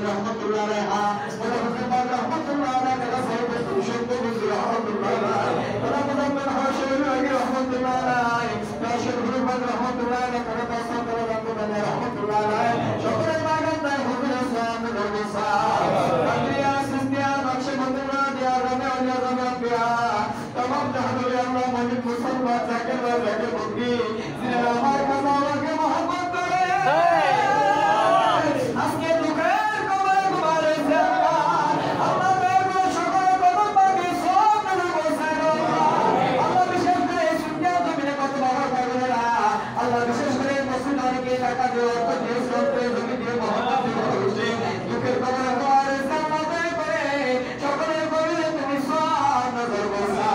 রহমাতুল্লাহ আলাইহা ওলা হুসাইন রহমাতুল্লাহ আলাইহি ওলা সাহেব সুশান্ত বিন রহমাতুল্লাহ আলাইহি ওলা মুজাম্মিল হাশিম রহমাতুল্লাহ আলাইহি রাশিদ রহমান রহমাতুল্লাহ আলাইহি ওলা তাসাদ রহমাতুল্লাহ আলাইহি সকলে বাগান তাই হুজুর সাহেব নরসা কাদরিয়া সিন্দিয়া নকশবন্দিয়া দিয়া রমে ওলিয়া রমে तमाम जहानुल अल्लाह मोमिन मुसलमान जाकिर व जाकिर मुक्ति जिन्हें हमारे खजाना के मोहब्बत करे आजके दुखेर कमरे तुम्हारे से अल्लाह बेगुनाह शुक्र कदम बाकी सब नबी को सरो अल्लाह विशेष करे सुनिया तो मेरे को तुम्हारा करना अल्लाह विशेष करे मुसलमान के इलाका जो तो देश होते जमीन ये मोहब्बत से दुखेर कमरे तुम्हारे से अल्लाह करे शुक्र करे तुम स्वान नजर बसा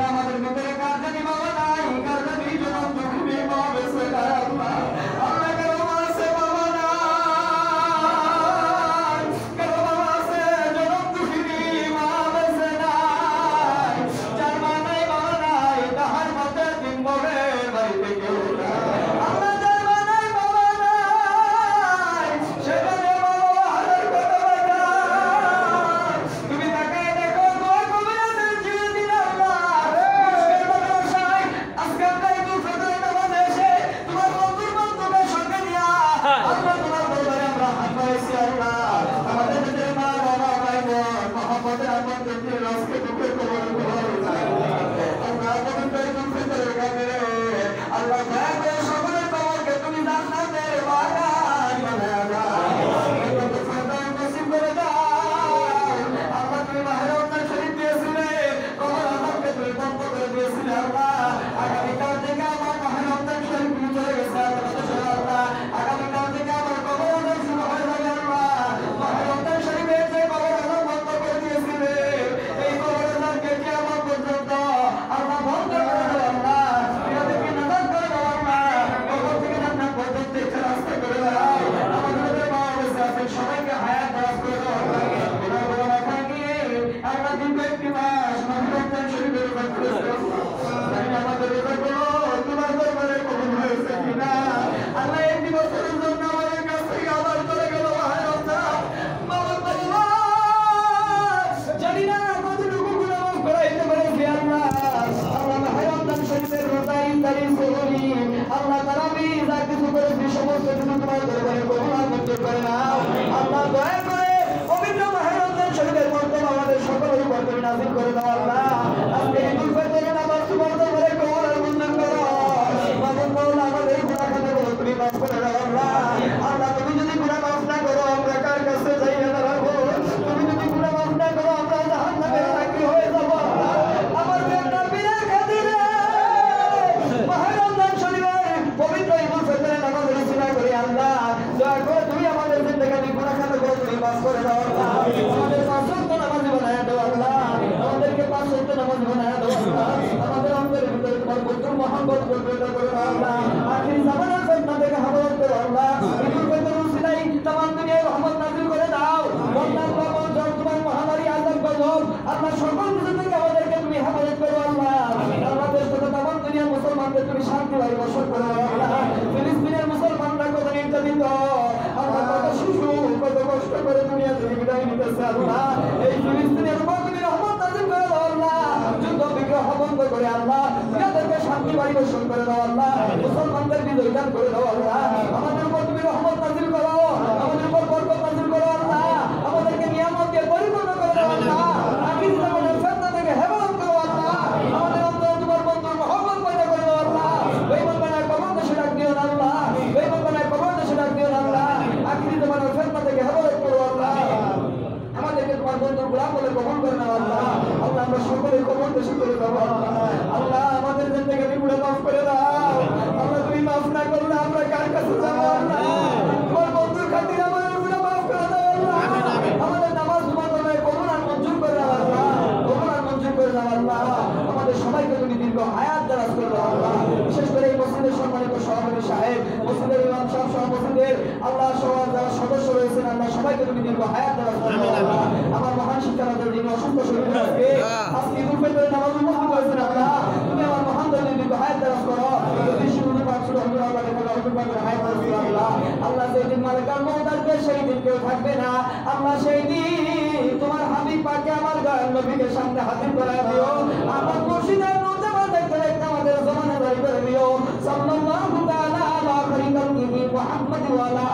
আমাদের ভিতরে কার জানি বাবা নাই কার জানি জনম দুঃখী বাবা সে আল্লাহ আল্লাহ কারো মাসে বাবা নাই কারো মাসে জনম দুঃখী বাবা সে নাই যার মা নাই বাবা নাই তাহার মতে দিন বলে বাড়িতে কেউ নাই আল্লাহ যার মা নাই বাবা নাই সেখানে বাবা হাজার কথা বাজা তুমি তাকে দেখো দোয়া কবিরাতের জিয়ে দিন আল্লাহ সেই দিন কেউ থাকবে না। আল্লাহ সেই দিন তোমার হাবিব পাকে আমার দয়াল নবীকে সামনে হাজির করে দিও। আমার মুর্শিদের নূর দেখতে দেখতে আমাদের জমানে ধরে করে দিও। সাল্লাল্লাহু তাআলা আলা খায়রি খালকিহি মুহাম্মাদ ওয়া আলা